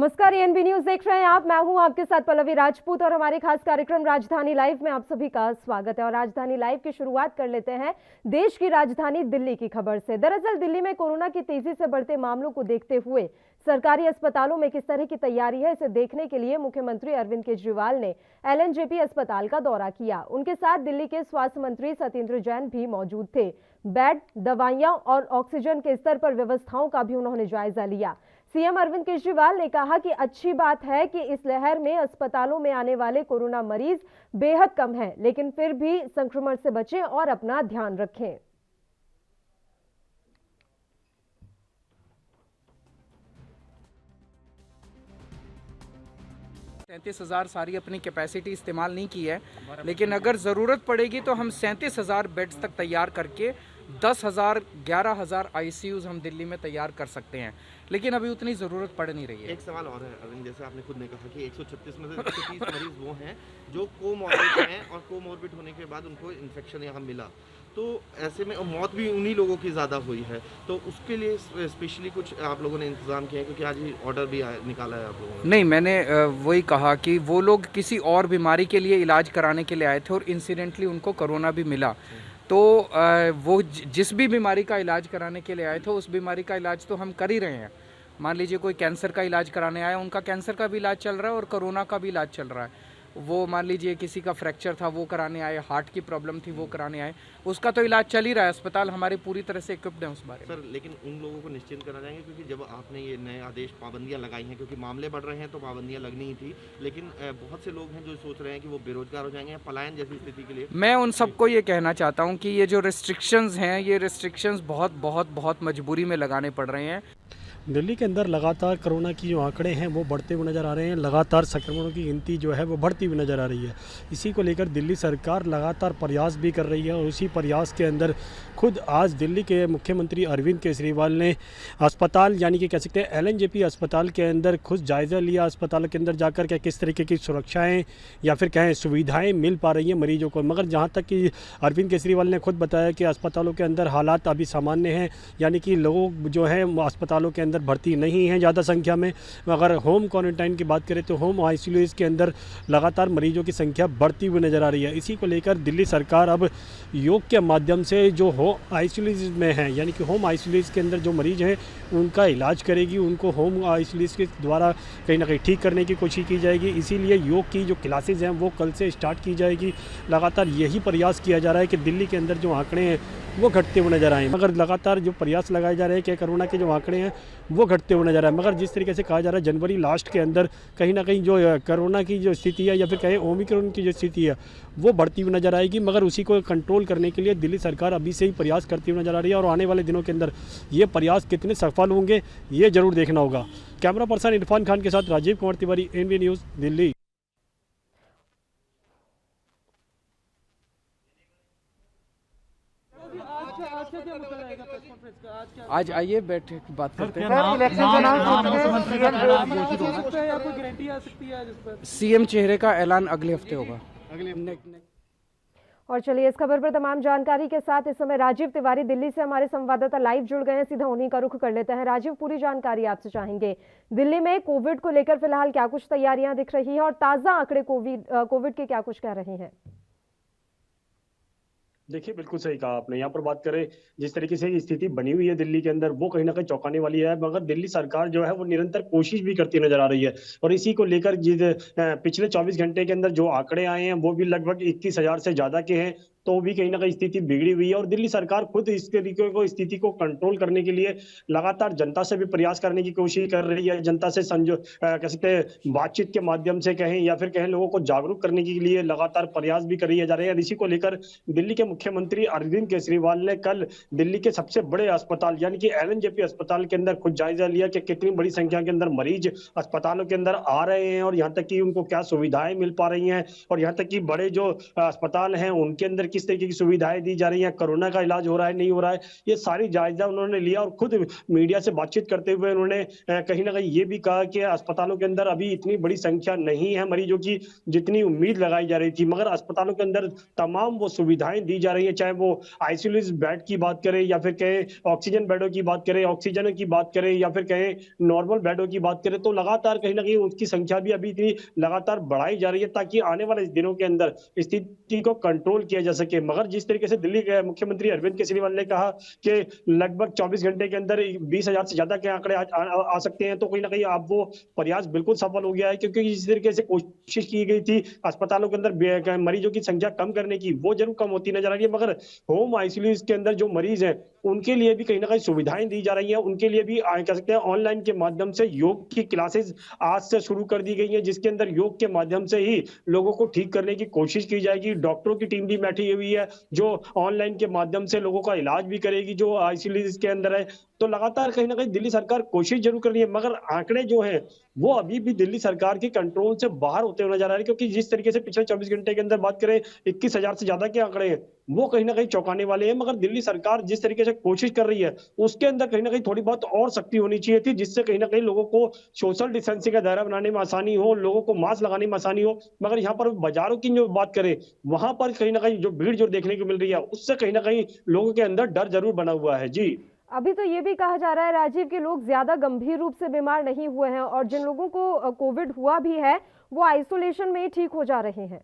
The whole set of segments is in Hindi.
नमस्कार, एएनबी न्यूज देख रहे हैं आप। मैं हूं आपके साथ पल्लवी राजपूत और हमारे खास कार्यक्रम राजधानी लाइव में आप सभी का स्वागत है। और राजधानी लाइव की शुरुआत कर लेते हैं देश की राजधानी दिल्ली की खबर से। दरअसल दिल्ली में कोरोना की तेजी से बढ़ते मामलों को देखते हुए सरकारी अस्पतालों में किस तरह की तैयारी है, इसे देखने के लिए मुख्यमंत्री अरविंद केजरीवाल ने एलएनजेपी अस्पताल का दौरा किया। उनके साथ दिल्ली के स्वास्थ्य मंत्री सत्येंद्र जैन भी मौजूद थे। बेड, दवाइयां और ऑक्सीजन के स्तर पर व्यवस्थाओं का भी उन्होंने जायजा लिया। सीएम अरविंद केजरीवाल ने कहा कि अच्छी बात है कि इस लहर में अस्पतालों में आने वाले कोरोना मरीज बेहद कम हैं, लेकिन फिर भी संक्रमण से बचें और अपना ध्यान रखें। 37,000 सारी अपनी कैपेसिटी इस्तेमाल नहीं की है, लेकिन अगर ज़रूरत पड़ेगी तो हम 37,000 बेड्स तक तैयार करके 10,000 11,000 आईसीयूज़ हम दिल्ली में तैयार कर सकते हैं, लेकिन अभी उतनी ज़रूरत पड़ नहीं रही है। एक सवाल और है अरविंद, जैसे आपने खुद ने कहा कि 136 में से 130 मरीज वो हैं जो कोमॉर्बिड हैं और कोमॉर्बिड होने के बाद उनको इन्फेक्शन यहाँ मिला, तो ऐसे में मौत भी उन्हीं लोगों की ज़्यादा हुई है, तो उसके लिए स्पेशली कुछ आप लोगों ने इंतज़ाम किया है? क्योंकि आज ही ऑर्डर भी निकाला है आप लोगों ने। नहीं, मैंने वही कहा कि वो लोग किसी और बीमारी के लिए इलाज कराने के लिए आए थे और इंसिडेंटली उनको कोरोना भी मिला, तो वो जिस भी बीमारी का इलाज कराने के लिए आए थे उस बीमारी का इलाज तो हम कर ही रहे हैं। मान लीजिए कोई कैंसर का इलाज कराने आया, उनका कैंसर का भी इलाज चल रहा है और कोरोना का भी इलाज चल रहा है। वो मान लीजिए किसी का फ्रैक्चर था वो कराने आए, हार्ट की प्रॉब्लम थी वो कराने आए, उसका तो इलाज चल ही रहा है। अस्पताल हमारे पूरी तरह से इक्विप्ड है उस बारे में। सर, लेकिन उन लोगों को निश्चिंत करा जाएंगे क्योंकि जब आपने ये नए आदेश पाबंदियां लगाई हैं, क्योंकि मामले बढ़ रहे हैं तो पाबंदियां लगनी ही थी, लेकिन बहुत से लोग हैं जो सोच रहे हैं कि वो बेरोजगार हो जाएंगे या पलायन जैसी स्थिति के लिए। मैं उन सबको ये कहना चाहता हूँ कि ये जो रिस्ट्रिक्शंस हैं, ये रिस्ट्रिक्शंस बहुत बहुत बहुत मजबूरी में लगाने पड़ रहे हैं। दिल्ली के अंदर लगातार कोरोना की जो आंकड़े हैं वो बढ़ते हुए नज़र आ रहे हैं। लगातार संक्रमणों की गिनती जो है वो बढ़ती हुई नज़र आ रही है। इसी को लेकर दिल्ली सरकार लगातार प्रयास भी कर रही है और उसी प्रयास के अंदर खुद आज दिल्ली के मुख्यमंत्री अरविंद केजरीवाल ने अस्पताल यानी कि कह सकते हैं एलएनजेपी अस्पताल के अंदर खुद जायज़ा लिया। अस्पताल के अंदर जाकर के किस तरीके की सुरक्षाएँ या फिर कहें सुविधाएँ मिल पा रही हैं मरीजों को। मगर जहाँ तक कि अरविंद केजरीवाल ने खुद बताया कि अस्पतालों के अंदर हालात अभी सामान्य हैं, यानी कि लोग जो हैं अस्पतालों के अंदर भर्ती नहीं है ज़्यादा संख्या में। अगर होम क्वारंटाइन की बात करें तो होम आईसीयूज़ के अंदर लगातार मरीजों की संख्या बढ़ती हुई नज़र आ रही है। इसी को लेकर दिल्ली सरकार अब योग के माध्यम से जो आईसीयूज़ में हैं यानी कि होम आईसीयूज़ के अंदर जो मरीज हैं उनका इलाज करेगी, उनको होम आईसीयूज़ के द्वारा कहीं ना कहीं ठीक करने की कोशिश की जाएगी। इसीलिए योग की जो क्लासेज हैं वो कल से स्टार्ट की जाएगी। लगातार यही प्रयास किया जा रहा है कि दिल्ली के अंदर जो आंकड़े हैं वो घटते हुए नजर आए। मगर लगातार जो प्रयास लगाए जा रहे हैं कि कोरोना के जो आंकड़े हैं वो घटते हुए नजर आए। मगर जिस तरीके से कहा जा रहा है जनवरी लास्ट के अंदर कहीं ना कहीं जो कोरोना की जो स्थिति है या फिर कहें ओमिक्रॉन की जो स्थिति है वो बढ़ती हुई नजर आएगी। मगर उसी को कंट्रोल करने के लिए दिल्ली सरकार अभी से ही प्रयास करती हुई नजर आ रही है और आने वाले दिनों के अंदर ये प्रयास कितने सफल होंगे ये जरूर देखना होगा। कैमरा पर्सन इरफान खान के साथ राजीव कुमार तिवारी, एएनबी न्यूज़, दिल्ली। आज आइए बैठे बात करते हैं। सीएम चेहरे का ऐलान अगले हफ्ते होगा। और चलिए इस खबर पर तमाम जानकारी के साथ इस समय राजीव तिवारी दिल्ली से हमारे संवाददाता लाइव जुड़ गए हैं। सीधा उन्हीं का रुख कर लेते हैं। राजीव, पूरी जानकारी आपसे चाहेंगे। दिल्ली में कोविड को लेकर फिलहाल क्या कुछ तैयारियां दिख रही हैं और ताजा आंकड़े कोविड के क्या कुछ कह रहे हैं? देखिए, बिल्कुल सही कहा आपने। यहाँ पर बात करें जिस तरीके से स्थिति बनी हुई है दिल्ली के अंदर वो कहीं ना कहीं चौंकाने वाली है। मगर दिल्ली सरकार जो है वो निरंतर कोशिश भी करती नजर आ रही है और इसी को लेकर पिछले 24 घंटे के अंदर जो आंकड़े आए हैं वो भी लगभग 21,000 से ज्यादा के हैं, तो भी कहीं ना कहीं स्थिति बिगड़ी हुई है। और दिल्ली सरकार खुद इस तरीके को स्थिति को कंट्रोल करने के लिए लगातार जनता से भी प्रयास करने की कोशिश कर रही है। जनता से कह सकते हैं बातचीत के माध्यम से कहें या फिर कहें लोगों को जागरूक करने के लिए लगातार प्रयास भी करी जा रहे हैं। इसी को लेकर दिल्ली के मुख्यमंत्री अरविंद केजरीवाल ने कल दिल्ली के सबसे बड़े अस्पताल यानी कि एलएनजेपी अस्पताल के अंदर खुद जायजा लिया कि कितनी बड़ी संख्या के अंदर मरीज अस्पतालों के अंदर आ रहे हैं और यहाँ तक कि उनको क्या सुविधाएं मिल पा रही हैं और यहाँ तक कि बड़े जो अस्पताल हैं उनके अंदर किस तरीके की सुविधाएं दी जा रही हैं, कोरोना का इलाज हो रहा है नहीं हो रहा है, ये सारी जायजा उन्होंने लिया और खुद मीडिया से बातचीत करते हुए उन्होंने कहीं ना कहीं ये भी कहा कि अस्पतालों के अंदर अभी इतनी बड़ी संख्या नहीं है मरीजों की जितनी उम्मीद लगाई जा रही थी, मगर अस्पतालों के अंदर तमाम वो सुविधाएं दी जा रही है, चाहे वो आईसीयू बेड की बात करें या फिर कहें ऑक्सीजन बेडों की बात करें, ऑक्सीजन की बात करें या फिर कहें नॉर्मल बेडों की बात करें, तो लगातार कहीं ना कहीं उसकी संख्या भी अभी इतनी लगातार बढ़ाई जा रही है ताकि आने वाले दिनों के अंदर स्थिति को कंट्रोल किया जा सके। मगर जिस तरीके से दिल्ली के मुख्यमंत्री अरविंद केजरीवाल ने कहा कि लगभग 24 घंटे के अंदर 20,000 से ज्यादा के आंकड़े आ सकते हैं, तो कहीं ना कहीं अब वो प्रयास बिल्कुल सफल हो गया है, क्योंकि जिस तरीके से कोशिश की गई थी अस्पतालों के अंदर मरीजों की संख्या कम करने की, वो जरूर कम होती नजर आ रही है, मगर होम आईसीयू के अंदर जो मरीज हैं उनके लिए भी कहीं ना कहीं सुविधाएं दी जा रही हैं, उनके लिए भी कह सकते हैं ऑनलाइन के माध्यम से योग की क्लासेस आज से शुरू कर दी गई हैं, जिसके अंदर योग के माध्यम से ही लोगों को ठीक करने की कोशिश की जाएगी। डॉक्टरों की टीम भी बैठी हुई है जो ऑनलाइन के माध्यम से लोगों का इलाज भी करेगी जो आईसीयू के अंदर है। तो लगातार कहीं ना कहीं दिल्ली सरकार कोशिश जरूर कर रही है, मगर आंकड़े जो है वो अभी भी दिल्ली सरकार के कंट्रोल से बाहर होते हुए नजर आ रहे हैं, क्योंकि जिस तरीके से पिछले 24 घंटे के अंदर बात करें 21,000 से ज्यादा के आंकड़े हैं, वो कहीं ना कहीं चौंकाने वाले हैं। मगर दिल्ली सरकार जिस तरीके से कोशिश कर रही है उसके अंदर कहीं ना कहीं थोड़ी बहुत और सख्ती होनी चाहिए थी, जिससे कहीं ना कहीं लोगों को सोशल डिस्टेंसिंग का दायरा बनाने में आसानी हो, लोगों को मास्क लगाने में आसानी हो। मगर यहाँ पर बाजारों की जो बात करें वहां पर कहीं ना कहीं जो भीड़ जो देखने को मिल रही है उससे कहीं ना कहीं लोगों के अंदर डर जरूर बना हुआ है। जी, अभी तो ये भी कहा जा रहा है राजीव कि लोग ज्यादा गंभीर रूप से बीमार नहीं हुए हैं और जिन लोगों को कोविड हुआ भी है वो आइसोलेशन में ही ठीक हो जा रहे हैं।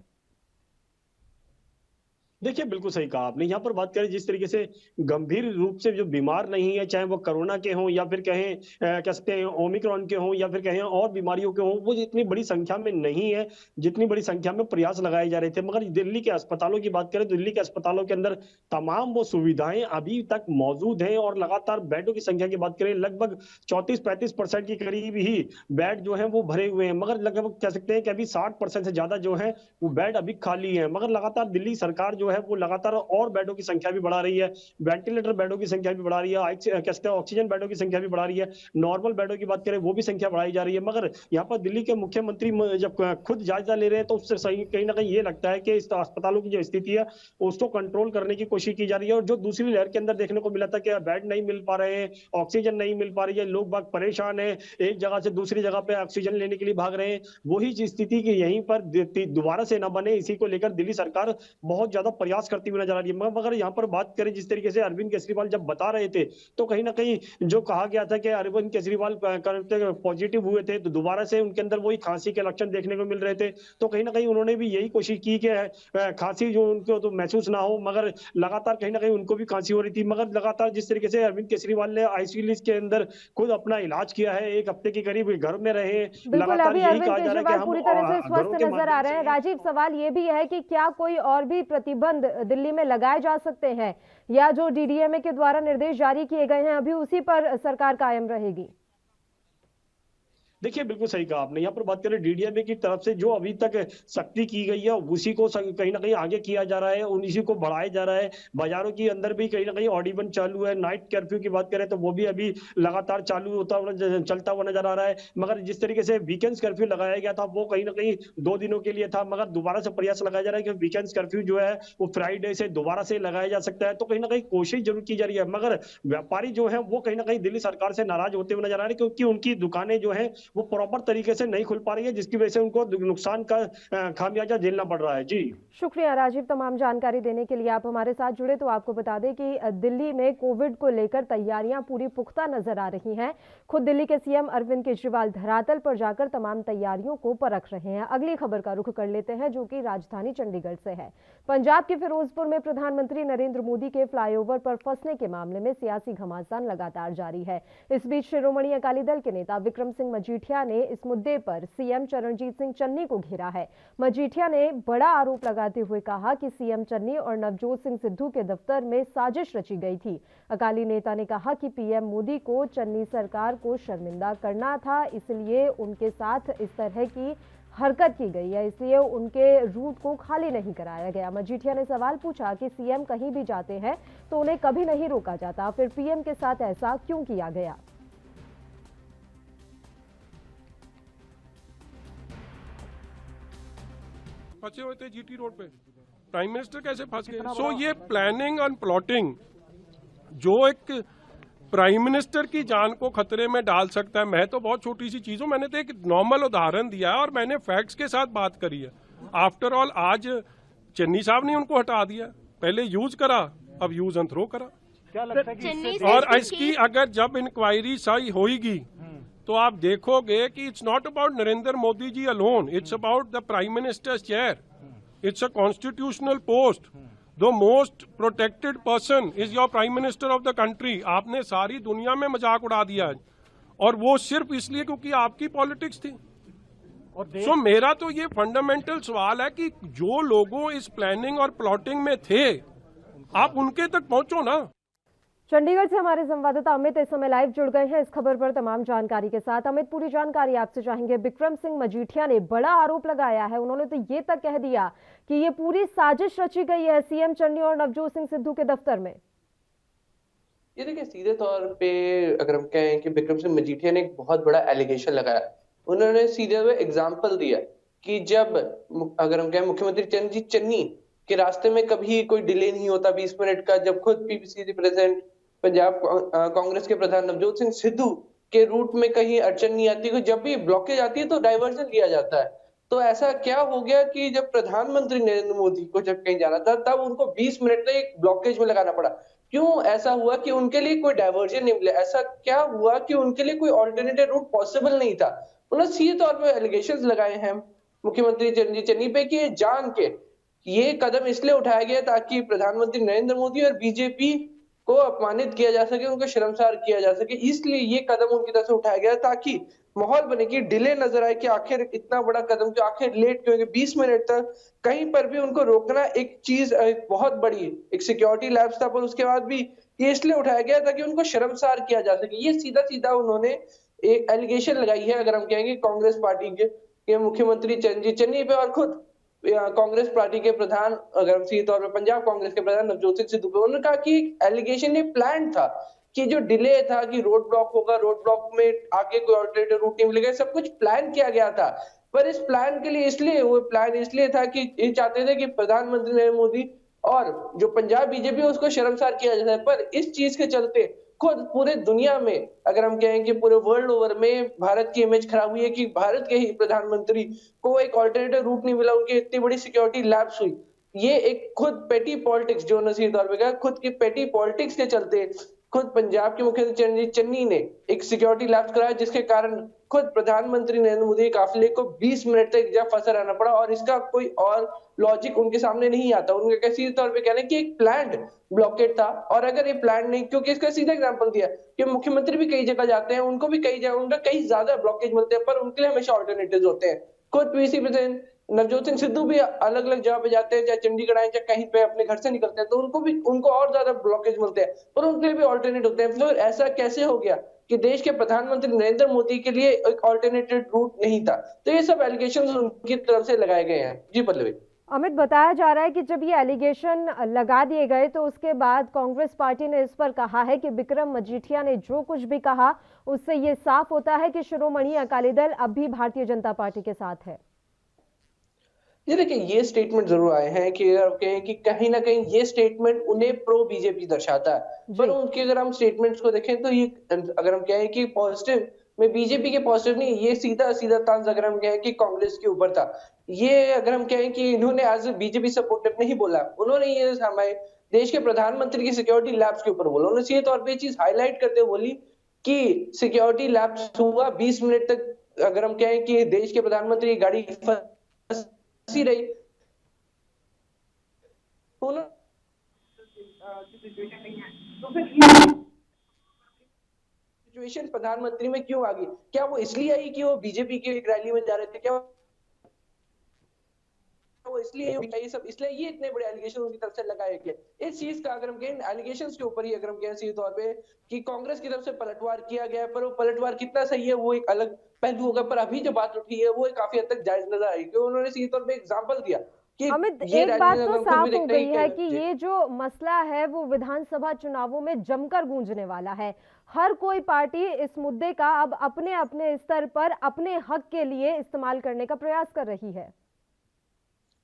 देखिए बिल्कुल सही कहा आपने। यहाँ पर बात करें जिस तरीके से गंभीर रूप से जो बीमार नहीं है, चाहे वो कोरोना के हों या फिर कहें कह सकते हैं ओमिक्रॉन के हों या फिर कहें और बीमारियों के हों, वो इतनी बड़ी संख्या में नहीं है जितनी बड़ी संख्या में प्रयास लगाए जा रहे थे। मगर दिल्ली के अस्पतालों की बात करें, दिल्ली के अस्पतालों के अंदर तमाम वो सुविधाएं अभी तक मौजूद हैं और लगातार बेडों की संख्या की बात करें लगभग 34-35% के करीब ही बेड जो है वो भरे हुए हैं, मगर लगभग कह सकते हैं कि अभी 60% से ज्यादा जो है वो बेड अभी खाली है। मगर लगातार दिल्ली सरकार जो है वो लगातार और बेडों की संख्या भी बढ़ा रही है, वेंटिलेटर बेडों की संख्या भी बढ़ा रही है, कहते हैं ऑक्सीजन बेडों की संख्या भी बढ़ा रही है, नॉर्मल बेडों की बात करें वो भी संख्या बढ़ाई जा रही है। मगर यहाँ पर दिल्ली के मुख्यमंत्री जब खुद जायजा ले रहे हैं तो उससे सही कहीं ना कहीं ये लगता है कि इस अस्पतालों की जो स्थिति है उसको कंट्रोल करने की कोशिश की जा रही है। और जो दूसरी लहर के अंदर देखने को मिला था कि बेड नहीं मिल पा रहे हैं, ऑक्सीजन नहीं मिल पा रही है, लोग बाग परेशान है, एक जगह से दूसरी जगह पे ऑक्सीजन लेने के लिए भाग रहे हैं, वही स्थिति की यहीं पर दोबारा से न बने, इसी को लेकर दिल्ली सरकार बहुत ज्यादा प्रयास करती हुई नजर आ रही है। मगर यहाँ पर बात करें जिस तरीके से अरविंद केजरीवाल जब बता रहे थे तो कहीं ना कहीं जो कहा गया था कि अरविंद केजरीवाल पॉजिटिव हुए थे तो दोबारा से उनके अंदर वही खांसी के लक्षण देखने को मिल रहे थे, तो कहीं ना कहीं उन्होंने भी यही कोशिश की कि खांसी जो उनको तो महसूस ना हो, मगर लगातार कहीं ना कहीं उनको भी खांसी हो रही थी। मगर लगातार जिस तरीके से अरविंद केजरीवाल ने आईसीयू के अंदर खुद अपना इलाज किया है, एक हफ्ते के करीब घर में रहे, बिल्कुल, अभी अरविंद केजरीवाल पूरी तरह से स्वस्थ नजर आ रहे हैं। राजीव, सवाल ये भी है कि क्या कोई और भी प्रतिबंध दिल्ली में लगाए जा सकते हैं या जो डीडीएमए के द्वारा निर्देश जारी किए गए हैं अभी उसी पर सरकार कायम रहेगी? देखिए बिल्कुल सही कहा आपने। यहाँ पर बात करें डीडीएमए की तरफ से जो अभी तक सख्ती की गई है उसी को कहीं ना कहीं आगे किया जा रहा है, उसी को बढ़ाया जा रहा है। बाजारों के अंदर भी कहीं ना कहीं ऑड इवन चालू है। नाइट कर्फ्यू की बात करें तो वो भी अभी लगातार चालू होता हुआ चलता हुआ नजर आ रहा है। मगर जिस तरीके से वीकेंड्स कर्फ्यू लगाया गया था वो कहीं ना कहीं 2 दिनों के लिए था, मगर दोबारा से प्रयास लगाया जा रहा है कि वीकेंड्स कर्फ्यू जो है वो फ्राइडे से दोबारा से लगाया जा सकता है। तो कहीं ना कहीं कोशिश जरूर की जा रही है, मगर व्यापारी जो है वो कहीं ना कहीं दिल्ली सरकार से नाराज होते हुए नजर आ रहे हैं, क्योंकि उनकी दुकानें जो है वो प्रॉपर तरीके से नहीं खुल पा रही है, जिसकी वजह से उनको नुकसान का खामियाजा झेलना पड़ रहा है। जी शुक्रिया राजीव तमाम जानकारी देने के लिए। आप हमारे साथ जुड़े तो आपको बता दें कि दिल्ली में कोविड को लेकर तैयारियां पूरी पुख्ता नजर आ रही हैं। खुद दिल्ली के सीएम अरविंद केजरीवाल धरातल पर जाकर तमाम तैयारियों को परख रहे हैं। अगली खबर का रुख कर लेते हैं जो कि राजधानी चंडीगढ़ से है। पंजाब के फिरोजपुर में प्रधानमंत्री नरेंद्र मोदी के फ्लाईओवर पर फंसने के मामले में सियासी घमासान लगातार जारी है। इस बीच शिरोमणि अकाली दल के नेता विक्रम सिंह मजीठिया ने इस मुद्दे पर सीएम चरणजीत सिंह चन्नी को घेरा है। मजीठिया ने बड़ा आरोप लगाते हुए कहा कि सीएम चन्नी और नवजोत सिंह सिद्धू के दफ्तर में साजिश रची गई थी। अकाली नेता ने कहा कि पीएम मोदी को चन्नी सरकार को शर्मिंदा करना था, इसलिए उनके साथ इस तरह की हरकत की गई है, इसलिए उनके रूट को खाली नहीं कराया गया। मजीठिया ने सवाल पूछा कि सीएम कहीं भी जाते हैं तो उन्हें कभी नहीं रोका जाता, फिर पीएम के साथ ऐसा क्यों किया गया? फंसे हुए थे जीटी रोड पे, प्राइम मिनिस्टर कैसे फंस गए? सो ये प्लानिंग एंड प्लॉटिंग जो एक प्राइम मिनिस्टर की जान को खतरे में डाल सकता है। मैं तो बहुत छोटी सी चीज हूं, मैंने तो एक नॉर्मल उदाहरण दिया है और मैंने फैक्ट्स के साथ बात करी है। आफ्टर ऑल आज चन्नी साहब ने उनको हटा दिया, पहले यूज करा, अब यूज एंड थ्रो करा। क्या लगता है कि और इसकी अगर जब इंक्वायरी सही होगी तो आप देखोगे कि it's not about Narendra Modi ji alone, it's about the prime minister's chair, it's a constitutional post, the most protected person is your prime minister of the country. आपने सारी दुनिया में मजाक उड़ा दिया और वो सिर्फ इसलिए क्योंकि आपकी पॉलिटिक्स थी। सो मेरा तो ये फंडामेंटल सवाल है कि जो लोगों इस प्लानिंग और प्लॉटिंग में थे आप उनके तक पहुंचो ना। चंडीगढ़ से हमारे संवाददाता अमित इस समय लाइव जुड़ गए हैं इस खबर पर तमाम जानकारी के साथ। अमित, पूरी जानकारी आपसे चाहेंगे। बिक्रम सिंह मजीठिया ने बड़ा आरोप लगाया है, उन्होंने तो ये तक कह दिया कि ये पूरी साजिश रची गई है सीएम चन्नी और नवजोत सिंह सिद्धू के दफ्तर में। ये देखिए, सीधे तौर पे अगर हम कहें कि बिक्रम सिंह मजीठिया ने एक बहुत बड़ा एलिगेशन लगाया। उन्होंने सीधे हुए एग्जाम्पल दिया कि जब अगर हम कहें मुख्यमंत्री चरणजीत चन्नी के रास्ते में कभी कोई डिले नहीं होता 20 मिनट का, जब खुद पीसीसी प्रेसिडेंट पंजाब कांग्रेस के प्रधान नवजोत सिंह सिद्धू के रूट में कहीं अड़चन नहीं आती, जब भी ब्लॉकेज आती है तो डाइवर्जन लिया जाता है। तो ऐसा क्या हो गया कि जब प्रधानमंत्री नरेंद्र मोदी को जब कहीं जाना था तब उनको 20 मिनट तक एक ब्लॉकेज में लगाना पड़ा। क्यों ऐसा हुआ कि उनके लिए कोई डाइवर्जन नहीं मिला? ऐसा क्या हुआ कि उनके लिए कोई ऑल्टरनेटिव रूट पॉसिबल नहीं था? उन्होंने सीधे तौर पर एलिगेशंस लगाए हैं मुख्यमंत्री चरणजीत चन्नी पे कि जान के ये कदम इसलिए उठाया गया ताकि प्रधानमंत्री नरेंद्र मोदी और बीजेपी को अपमानित किया जा सके, उनको शर्मसार किया जा सके। इसलिए ये कदम उनकी तरफ से उठाया गया ताकि माहौल बने कि डिले नजर आए कि आखिर इतना बड़ा कदम क्यों, आखिर लेट क्यों, 20 मिनट तक कहीं पर भी उनको रोकना एक चीज बहुत बड़ी एक सिक्योरिटी लैप्स था, पर उसके बाद भी ये इसलिए उठाया गया ताकि उनको शर्मसार किया जा सके। ये सीधा सीधा उन्होंने एक एलिगेशन लगाई है अगर हम कहेंगे कांग्रेस पार्टी के मुख्यमंत्री चरणजीत चन्नी पे और खुद कांग्रेस पार्टी के प्रधान अगर हम सीधे तौर पर पंजाब कांग्रेस के प्रधान नवजोत सिंह सिद्धू पे। उन्होंने कहा कि एलिगेशन ये प्लान था कि जो डिले था कि रोड ब्लॉक होगा, रोड ब्लॉक में आगे कोई ऑल्टरनेटिव रूट नहीं मिलेगा, सब कुछ प्लान किया गया था। पर इस प्लान के लिए इसलिए वो प्लान इसलिए था कि ये चाहते थे कि प्रधानमंत्री नरेंद्र मोदी और जो पंजाब बीजेपी है उसको शर्मसार किया जाता है। पर इस चीज के चलते खुद पूरे दुनिया में अगर हम कहें कि पूरे वर्ल्ड ओवर में भारत की इमेज खराब हुई है कि भारत के ही प्रधानमंत्री को एक ऑल्टरनेटिव रूट नहीं मिला, उनकी इतनी बड़ी सिक्योरिटी लैप्स हुई। ये एक खुद पेटी पॉलिटिक्स जो नसीर तौर पे खुद की पेटी पॉलिटिक्स के चलते खुद पंजाब के मुख्यमंत्री चरणजीत चन्नी ने एक सिक्योरिटी लैप्स कराया, जिसके कारण खुद प्रधानमंत्री नरेंद्र मोदी के काफिले को 20 मिनट तक जब फंसा रहना पड़ा और इसका कोई और लॉजिक उनके सामने नहीं आता। उनका सीधे तौर पे कहना है कि एक प्लान्ड ब्लॉकेट था और अगर ये प्लान नहीं, क्योंकि इसका सीधा एग्जांपल दिया कि मुख्यमंत्री भी कई जगह जाते हैं, उनको भी कई जगह उनका कई ज्यादा ब्लॉकेज मिलते हैं, पर उनके लिए हमेशा ऑल्टरनेटिव्स होते हैं। खुद पीसीसी प्रेसिडेंट नवजोत सिंह सिद्धू भी अलग अलग जगह पे जाते हैं, चाहे चंडीगढ़ आए चाहे कहीं पे अपने घर से निकलते हैं, तो उनको और ज्यादा ब्लॉकेज मिलते हैं, पर उनके लिए भी ऑल्टरनेट होते हैं। फिर ऐसा कैसे हो गया कि देश के प्रधानमंत्री नरेंद्र मोदी के लिए एक ऑल्टरनेटिव रूट नहीं था? तो ये सब एलिगेशंस उनकी तरफ से लगाए गए हैं। जी पल्लवी। अमित, बताया जा रहा है कि जब ये एलिगेशन लगा दिए गए तो उसके बाद कांग्रेस पार्टी ने इस पर कहा है कि बिक्रम मजीठिया ने जो कुछ भी कहा उससे ये साफ होता है कि शिरोमणि अकाली दल अब भी भारतीय जनता पार्टी के साथ है। ये देखिए, ये स्टेटमेंट जरूर आए हैं कि अगर कहें कि कहीं ना कहीं ये स्टेटमेंट उन्हें प्रो बीजेपी दर्शाता है, पर उनके अगर हम स्टेटमेंट्स को देखें तो ये अगर हम कहें कि पॉजिटिव में बीजेपी के पॉजिटिव नहीं, ये सीधा सीधा तंज अगर हम कहें कि कांग्रेस के ऊपर था। ये अगर हम कहें कि इन्होंने एज बीजेपी सपोर्टिव नहीं बोला, उन्होंने ये हमारे देश के प्रधानमंत्री की सिक्योरिटी लैब्स के ऊपर बोला। उन्होंने सीधे तौर पर ये चीज हाईलाइट करते हुए बोली कि सिक्योरिटी लैब्स हुआ 20 मिनट तक, अगर हम कहें कि देश के प्रधानमंत्री की गाड़ी फंसी रही सिचुएशन प्रधानमंत्री में क्यों आ गई? क्या वो इसलिए आई कि वो बीजेपी की एक रैली में जा रहे थे? क्या वो इसलिए ये सब इसलिए ये इतने बड़े एलिगेशन उनकी तरफ से लगाए गए? इस चीज का अगर हम कहें एलिगेशंस के ऊपर ही अगर हम कहें सीधे तौर पे कि कांग्रेस की तरफ से पलटवार किया गया, पर वो पलटवार कितना सही है वो एक अलग पहलू होगा। पर अभी जो बात उठी है वो काफी हद तक जायज नजर आई, क्योंकि उन्होंने सीधे तौर पे एग्जांपल दिया कि अमित, एक बात तो साफ हो गई है कि ये जो मसला है वो विधानसभा चुनावों में जमकर गूंजने वाला है। हर कोई पार्टी इस मुद्दे का अब अपने अपने स्तर पर अपने हक के लिए इस्तेमाल करने का प्रयास कर रही है।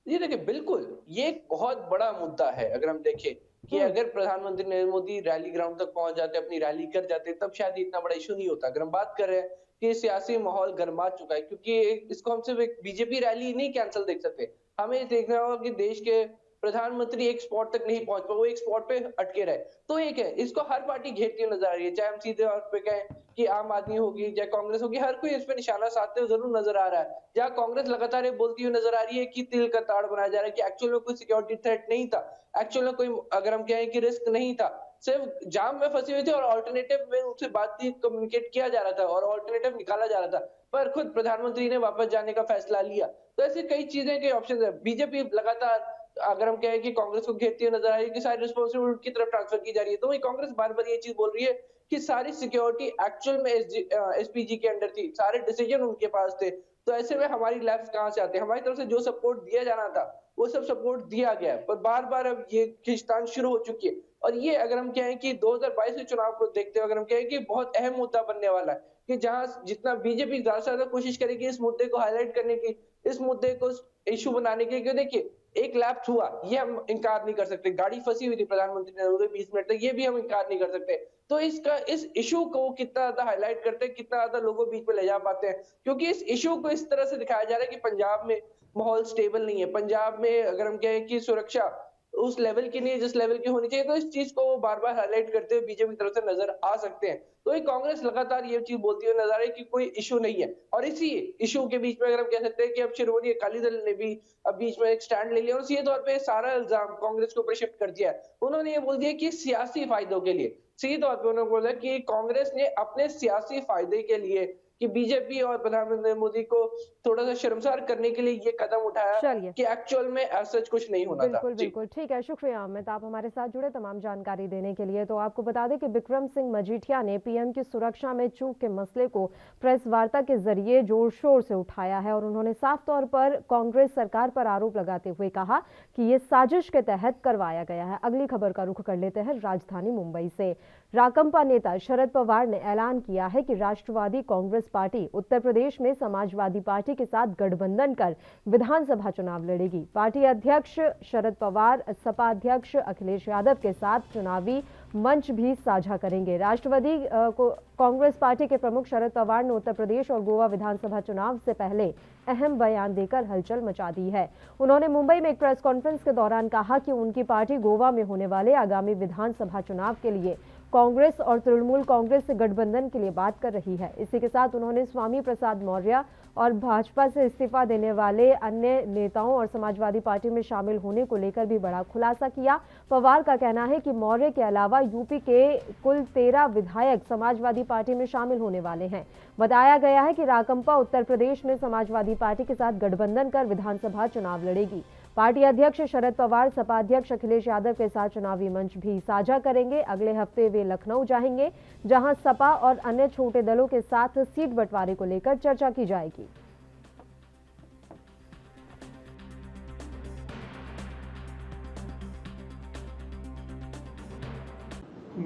जी देखिए, बिल्कुल, ये एक बहुत बड़ा मुद्दा है अगर हम देखें कि अगर प्रधानमंत्री नरेंद्र मोदी रैली ग्राउंड तक पहुँच जाते, अपनी रैली कर जाते, तब शायद इतना बड़ा इश्यू नहीं होता। अगर हम बात कर रहे हैं कि सियासी माहौल गरमा चुका है क्योंकि इसको हम सिर्फ एक बीजेपी रैली नहीं कैंसल देख सकते। हमें ये देखना होगा कि देश के प्रधानमंत्री एक स्पॉट तक नहीं पहुँच पाए, वो एक स्पॉट पे अटके रहे। तो एक है, इसको हर पार्टी घेरती हुई नज़र आ रही है, चाहे हम सीधे तौर पे कहें कि आम आदमी होगी, चाहे कांग्रेस होगी, हर कोई इस पे निशाना साधते हुए ज़रूर नज़र आ रहा है। जहाँ कांग्रेस लगातार ये बोलती हुई नज़र आ रही है कि तिल का ताड़ बनाया जा रहा है कि एक्चुअल में कोई सिक्योरिटी थ्रेट नहीं था, एक्चुअल में कोई अगर हम कहें कि रिस्क नहीं था, सिर्फ जाम में फंसे हुए थे और अल्टरनेटिव में उनसे बातचीत कम्युनिकेट किया जा रहा था और अल्टरनेटिव निकाला जा रहा था, पर खुद प्रधानमंत्री ने वापस जाने का फैसला लिया। तो ऐसे कई चीजें, कई ऑप्शन है। बीजेपी लगातार अगर हम कहें कि कांग्रेस को घेरती हुई नजर आ रही है कि सारी रिस्पॉन्सिबिलिटी उनकी तरफ ट्रांसफर की जा रही है, तो वही कांग्रेस बार-बार ये चीज बोल रही है कि सारी सिक्योरिटी एक्चुअल में एसपीजी के अंडर थी, सारे डिसीजन उनके पास थे। तो ऐसे में हमारी लैब्स कहाँ से आते हैं? हमारी तरफ से जो सपोर्ट दिया जाना था, वो सब सपोर्ट दिया गया है, पर बार-बार अब ये खींचतान शुरू हो चुकी है। और ये अगर हम कहें कि 2022 के चुनाव को देखते हुए अगर हम कहें कि बहुत अहम मुद्दा बनने वाला है कि जहाँ जितना बीजेपी ज़्यादा से ज़्यादा कोशिश करेगी इस मुद्दे को हाईलाइट करने की, इस मुद्दे को इश्यू बनाने की, क्योंकि देखिए एक लैप्स हुआ, ये हम इनकार नहीं कर सकते। गाड़ी फंसी हुई थी प्रधानमंत्री नरेंद्र मोदी 20 मिनट तक, ये भी हम इनकार नहीं कर सकते। तो इस इश्यू को कितना ज़्यादा हाईलाइट करते हैं, कितना ज़्यादा लोगों के बीच में ले जा पाते हैं, क्योंकि इस इश्यू को इस तरह से दिखाया जा रहा है कि पंजाब में माहौल स्टेबल नहीं है। पंजाब में अगर हम कहें कि सुरक्षा उस लेवल की नहीं है जिस लेवल की होनी चाहिए, तो इस चीज को वो बार-बार हाईलाइट करते हुए बीजेपी की तरफ से नजर आ सकते हैं। तो ये कांग्रेस लगातार ये चीज बोलती हुई नजर आ रही है कि कोई इश्यू नहीं है। और इसी इश्यू के बीच में अगर हम कह सकते हैं कि अब शिरोमणि अकाली दल ने भी अब बीच में एक स्टैंड ले लिया और सीधे तौर पे सारा इल्जाम कांग्रेस के ऊपर शिफ्ट कर दिया है। उन्होंने ये बोल दिया कि सियासी फायदों के लिए, सीधे तौर पे उन्होंने बोला कि कांग्रेस ने अपने सियासी फायदे के लिए कि बीजेपी और प्रधानमंत्री नरेंद्र मोदी को थोड़ा-सा शर्मसार करने के लिए ये कदम उठाया चलिए। कि एक्चुअल में ऐसा सच कुछ नहीं होना था। बिल्कुल, जी। बिल्कुल। ठीक है, शुक्रिया अमित, आप हमारे साथ जुड़े तमाम जानकारी देने के लिए। तो आपको बता दें कि बिक्रम सिंह मजीठिया ने पीएम की सुरक्षा में चूक के मसले को प्रेस वार्ता के जरिए जोर-शोर से उठाया है और उन्होंने साफ तौर पर कांग्रेस सरकार पर आरोप लगाते हुए कहा कि ये साजिश के तहत करवाया गया है। अगली खबर का रुख कर लेते हैं राजधानी मुंबई से। राकंपा नेता शरद पवार ने ऐलान किया है कि राष्ट्रवादी कांग्रेस पार्टी उत्तर प्रदेश में समाजवादी पार्टी के साथ गठबंधन कर विधानसभा चुनाव लड़ेगी। पार्टी अध्यक्ष शरद पवार सपा अध्यक्ष अखिलेश यादव के साथ चुनावी मंच भी साझा करेंगे। राष्ट्रवादी कांग्रेस पार्टी के प्रमुख शरद पवार ने उत्तर प्रदेश और गोवा विधानसभा चुनाव से पहले अहम बयान देकर हलचल मचा दी है। उन्होंने मुंबई में एक प्रेस कॉन्फ्रेंस के दौरान कहा कि उनकी पार्टी गोवा में होने वाले आगामी विधानसभा चुनाव के लिए कांग्रेस और तृणमूल कांग्रेस से गठबंधन के लिए बात कर रही है। इसी के साथ उन्होंने स्वामी प्रसाद मौर्य और भाजपा से इस्तीफा देने वाले अन्य नेताओं और समाजवादी पार्टी में शामिल होने को लेकर भी बड़ा खुलासा किया। पवार का कहना है कि मौर्य के अलावा यूपी के कुल 13 विधायक समाजवादी पार्टी में शामिल होने वाले हैं। बताया गया है कि राकंपा उत्तर प्रदेश में समाजवादी पार्टी के साथ गठबंधन कर विधानसभा चुनाव लड़ेगी। पार्टी अध्यक्ष शरद पवार सपा अध्यक्ष अखिलेश यादव के साथ चुनावी मंच भी साझा करेंगे। अगले हफ्ते वे लखनऊ जाएंगे, जहां सपा और अन्य छोटे दलों के साथ सीट बंटवारे को लेकर चर्चा की जाएगी।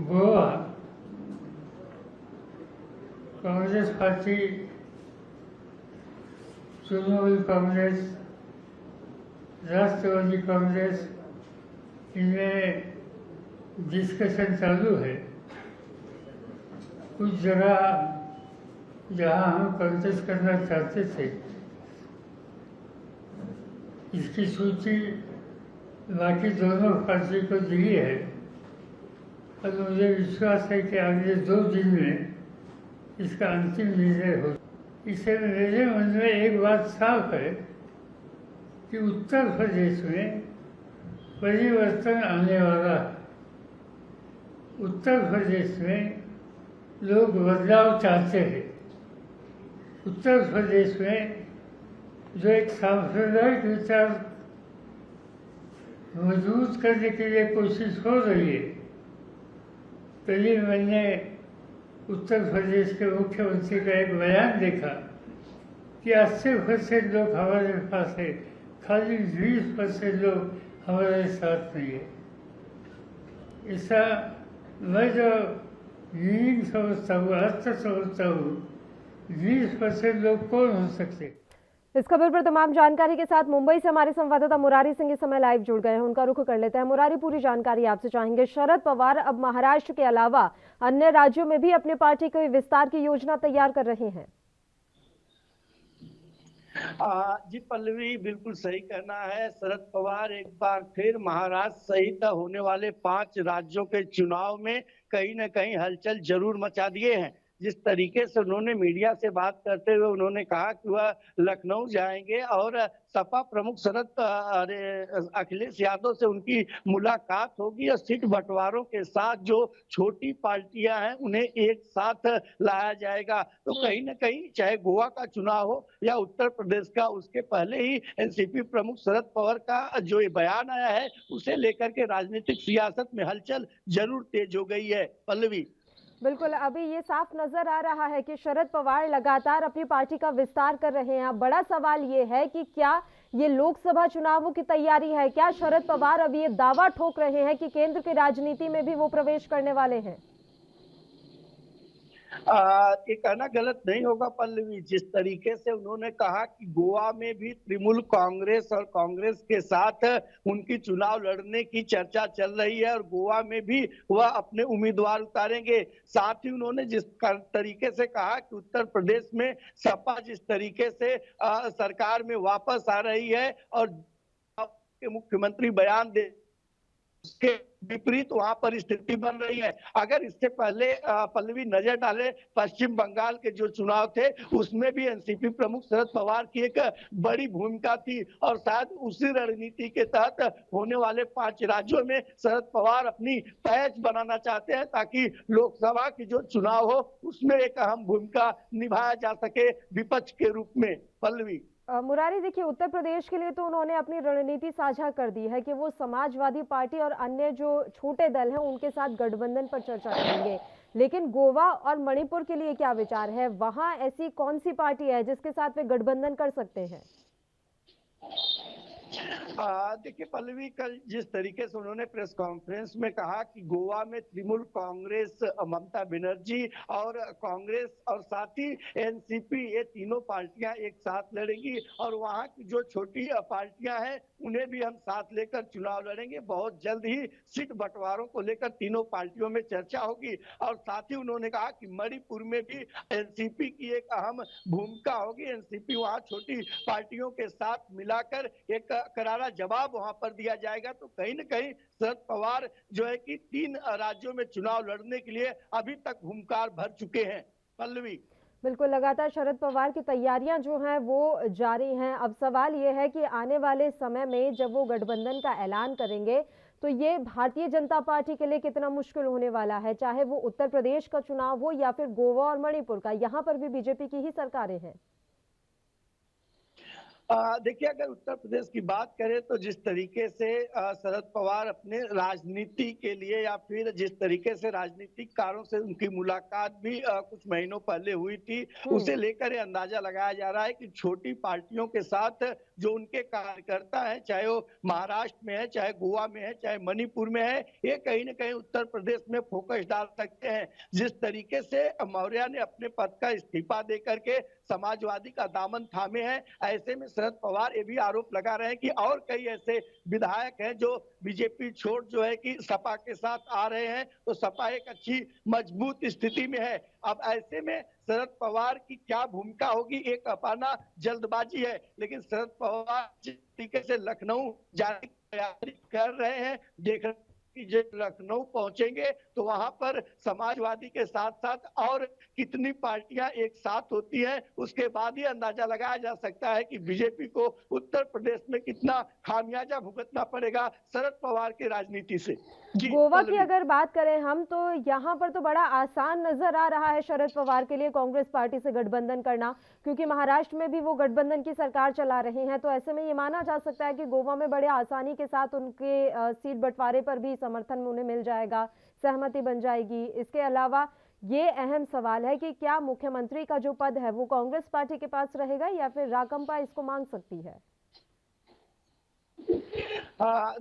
गोवा कांग्रेस पार्टी, तृणमूल कांग्रेस, राष्ट्रवादी कांग्रेस, इनमें डिस्कशन चालू है। कुछ जगह जहां हम कंटेस्ट करना चाहते थे, इसकी सूची बाकी दोनों पार्टी को दी है और मुझे विश्वास है कि अगले 2 दिन में इसका अंतिम निर्णय हो। इससे मेरे मन में एक बात साफ है कि उत्तर प्रदेश में परिवर्तन आने वाला है। उत्तर प्रदेश में लोग बदलाव चाहते हैं। उत्तर प्रदेश में जो एक सांप्रदायिक विचार मजबूत करने के लिए कोशिश हो रही है, पहले मैंने उत्तर प्रदेश के मुख्यमंत्री का एक बयान देखा कि 80% लोग हमारे पास है, खाली 20% लोग हमारे साथ नहीं है। ऐसा मैं जो मीनिंग समझता हूँ, अर्थ समझता हूँ, 20% लोग कौन हो सकते? इस खबर पर तमाम जानकारी के साथ मुंबई से हमारे संवाददाता मुरारी सिंह इस समय लाइव जुड़ गए हैं। उनका रुख कर लेते हैं। मुरारी, पूरी जानकारी आपसे चाहेंगे। शरद पवार अब महाराष्ट्र के अलावा अन्य राज्यों में भी अपनी पार्टी के विस्तार की योजना तैयार कर रहे हैं। जी पल्लवी, बिल्कुल सही कहना है। शरद पवार एक बार फिर महाराष्ट्र सहित होने वाले 5 राज्यों के चुनाव में कहीं न कहीं हलचल जरूर मचा दिए हैं। जिस तरीके से उन्होंने मीडिया से बात करते हुए उन्होंने कहा कि वह लखनऊ जाएंगे और सपा प्रमुख अखिलेश यादव से उनकी मुलाकात होगी और सीट बंटवारों के साथ जो छोटी पार्टियां हैं उन्हें एक साथ लाया जाएगा। तो कहीं न कहीं चाहे गोवा का चुनाव हो या उत्तर प्रदेश का, उसके पहले ही एनसीपी प्रमुख शरद पवार का जो ये बयान आया है उसे लेकर के राजनीतिक सियासत में हलचल जरूर तेज हो गई है। पल्लवी, बिल्कुल, अभी ये साफ नजर आ रहा है कि शरद पवार लगातार अपनी पार्टी का विस्तार कर रहे हैं। अब बड़ा सवाल ये है कि क्या ये लोकसभा चुनावों की तैयारी है? क्या शरद पवार अब ये दावा ठोक रहे हैं कि केंद्र की राजनीति में भी वो प्रवेश करने वाले हैं? ये कहना गलत नहीं होगा पल्लवी। जिस तरीके से उन्होंने कहा कि गोवा में भी तृणमूल कांग्रेस और कांग्रेस के साथ उनकी चुनाव लड़ने की चर्चा चल रही है और गोवा में भी वह अपने उम्मीदवार उतारेंगे। साथ ही उन्होंने जिस तरीके से कहा कि उत्तर प्रदेश में सपा जिस तरीके से सरकार में वापस आ रही है और मुख्यमंत्री बयान दे उसके विपरीत वहां पर स्थिति बन रही है। अगर इससे पहले पल्लवी नजर डाले पश्चिम बंगाल के जो चुनाव थे उसमें भी एनसीपी प्रमुख शरद पवार की एक बड़ी भूमिका थी और शायद उसी रणनीति के तहत होने वाले 5 राज्यों में शरद पवार अपनी पैच बनाना चाहते हैं ताकि लोकसभा की जो चुनाव हो उसमें एक अहम भूमिका निभाया जा सके विपक्ष के रूप में। पल्लवी, मुरारी, देखिए, उत्तर प्रदेश के लिए तो उन्होंने अपनी रणनीति साझा कर दी है कि वो समाजवादी पार्टी और अन्य जो छोटे दल हैं उनके साथ गठबंधन पर चर्चा करेंगे। लेकिन गोवा और मणिपुर के लिए क्या विचार है? वहां ऐसी कौन सी पार्टी है जिसके साथ वे गठबंधन कर सकते हैं? देखिए पल्लवी, कल जिस तरीके से उन्होंने प्रेस कॉन्फ्रेंस में कहा कि गोवा में तृणमूल कांग्रेस ममता बनर्जी और कांग्रेस और साथ ही एनसीपी, ये तीनों पार्टियां एक साथ लड़ेंगी और वहां की जो छोटी पार्टियां हैं उन्हें भी हम साथ लेकर चुनाव लड़ेंगे। बहुत जल्द ही सीट बंटवारों को लेकर तीनों पार्टियों में चर्चा होगी और साथ ही उन्होंने कहा कि मणिपुर में भी एनसीपी की एक अहम भूमिका होगी। एनसीपी वहां छोटी पार्टियों के साथ मिलाकर एक करारा जवाब वहां पर दिया जाएगा। तो कहीं न कहीं शरद पवार जो है कि 3 राज्यों में चुनाव लड़ने के लिए अभी तक हुंकार भर चुके हैं। पल्लवी, बिल्कुल, लगातार शरद पवार की तैयारियां जो हैं वो जारी हैं। अब सवाल ये है कि आने वाले समय में जब वो गठबंधन का ऐलान करेंगे तो ये भारतीय जनता पार्टी के लिए कितना मुश्किल होने वाला है, चाहे वो उत्तर प्रदेश का चुनाव हो या फिर गोवा और मणिपुर का। यहाँ पर भी बीजेपी की ही सरकारें हैं। देखिए, अगर उत्तर प्रदेश की बात करें तो जिस तरीके से शरद पवार अपने राजनीति के लिए या फिर जिस तरीके से राजनीतिक कारणों से उनकी मुलाकात भी कुछ महीनों पहले हुई थी, उसे लेकर ये अंदाजा लगाया जा रहा है कि छोटी पार्टियों के साथ जो उनके कार्यकर्ता हैं, चाहे वो महाराष्ट्र में है, चाहे गोवा में है, चाहे मणिपुर में है, ये कहीं न कहीं उत्तर प्रदेश में फोकस डाल सकते हैं। जिस तरीके से मौर्य ने अपने पद का इस्तीफा दे करके समाजवादी का दामन थामे हैं, ऐसे में शरद पवार ये भी आरोप लगा रहे हैं कि और कई ऐसे विधायक हैं जो बीजेपी छोड़ जो है कि सपा के साथ आ रहे हैं, तो सपा एक अच्छी मजबूत स्थिति में है। अब ऐसे में शरद पवार की क्या भूमिका होगी, एक अपाना जल्दबाजी है, लेकिन शरद पवार जिस तरीके से लखनऊ जाने की तैयारी कर रहे हैं, देख रहे कि जब लखनऊ पहुंचेंगे तो वहां पर समाजवादी के साथ साथ और कितनी पार्टियां एक साथ होती हैं, उसके बाद ही अंदाजा लगाया जा सकता है कि बीजेपी को उत्तर प्रदेश में कितना खामियाजा भुगतना पड़ेगा शरद पवार की राजनीति से। गोवा की अगर बात करें हम, तो यहाँ पर तो बड़ा आसान नजर आ रहा है शरद पवार के लिए कांग्रेस पार्टी से गठबंधन करना, क्योंकि महाराष्ट्र में भी वो गठबंधन की सरकार चला रहे हैं। तो ऐसे में ये माना जा सकता है कि गोवा में बड़े आसानी के साथ उनके सीट बंटवारे पर भी समर्थन उन्हें मिल जाएगा, सहमति बन जाएगी। इसके अलावा ये अहम सवाल है कि क्या मुख्यमंत्री का जो पद है वो कांग्रेस पार्टी के पास रहेगा या फिर राकंपा इसको मांग सकती है?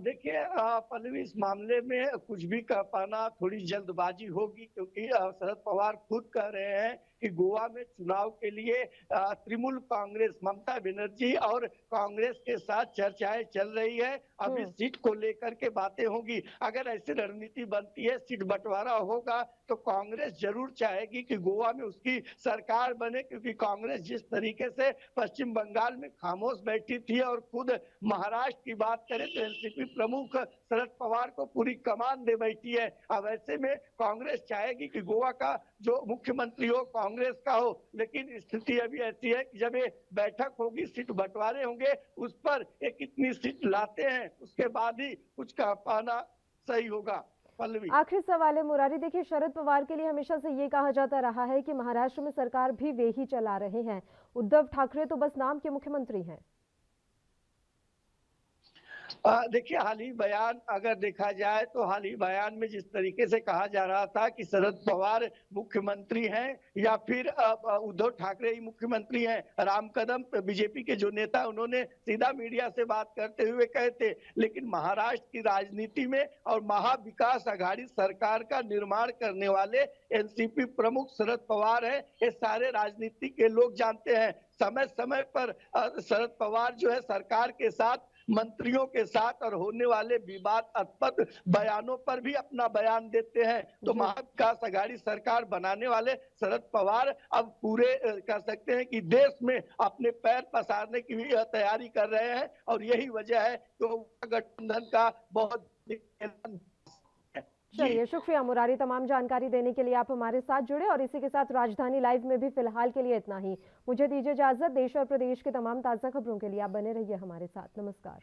देखिए पल्लवी, इस मामले में कुछ भी कह पाना थोड़ी जल्दबाजी होगी, क्योंकि शरद पवार खुद कह रहे हैं कि गोवा में चुनाव के लिए तृणमूल कांग्रेस ममता बनर्जी और कांग्रेस के साथ चर्चाएं चल रही है। अब इस सीट को लेकर के बातें होंगी। अगर ऐसी रणनीति बनती है, सीट बंटवारा होगा, तो कांग्रेस जरूर चाहेगी कि गोवा में उसकी सरकार बने, क्योंकि कांग्रेस जिस तरीके से पश्चिम बंगाल में खामोश बैठी थी और खुद महाराष्ट्र की बात करें तो एनसीपी प्रमुख शरद पवार को पूरी कमान दे बैठी है। अब ऐसे में कांग्रेस चाहेगी कि गोवा का जो मुख्यमंत्री हो कांग्रेस का हो, लेकिन स्थिति अभी ऐसी है कि जब ये बैठक होगी, सीट बंटवारे होंगे, उस पर ये कितनी सीट लाते हैं उसके बाद ही कुछ कह पाना सही होगा। पल्लवी, आखिरी सवाल है मुरारी, देखिए शरद पवार के लिए हमेशा से ये कहा जाता रहा है कि महाराष्ट्र में सरकार भी वे ही चला रहे हैं, उद्धव ठाकरे तो बस नाम के मुख्यमंत्री हैं। देखिए, हाल ही बयान अगर देखा जाए तो हाल ही बयान में जिस तरीके से कहा जा रहा था कि शरद पवार मुख्यमंत्री हैं या फिर उद्धव ठाकरे ही मुख्यमंत्री हैं, राम कदम बीजेपी के जो नेता उन्होंने सीधा मीडिया से बात करते हुए कहे थे। लेकिन महाराष्ट्र की राजनीति में और महाविकास आघाड़ी सरकार का निर्माण करने वाले एनसीपी प्रमुख शरद पवार हैं, ये सारे राजनीति के लोग जानते हैं। समय समय पर शरद पवार जो है सरकार के साथ, मंत्रियों के साथ और होने वाले विवादास्पद बयानों पर भी अपना बयान देते हैं। तो महाविकास आघाड़ी सरकार बनाने वाले शरद पवार अब पूरे कह सकते हैं कि देश में अपने पैर पसारने की भी तैयारी कर रहे हैं, और यही वजह है तो गठबंधन का बहुत चलिए, शुक्रिया मुरारी तमाम जानकारी देने के लिए। आप हमारे साथ जुड़े और इसी के साथ राजधानी लाइव में भी फिलहाल के लिए इतना ही। मुझे दीजिए इजाजत। देश और प्रदेश के तमाम ताजा खबरों के लिए आप बने रहिए हमारे साथ। नमस्कार।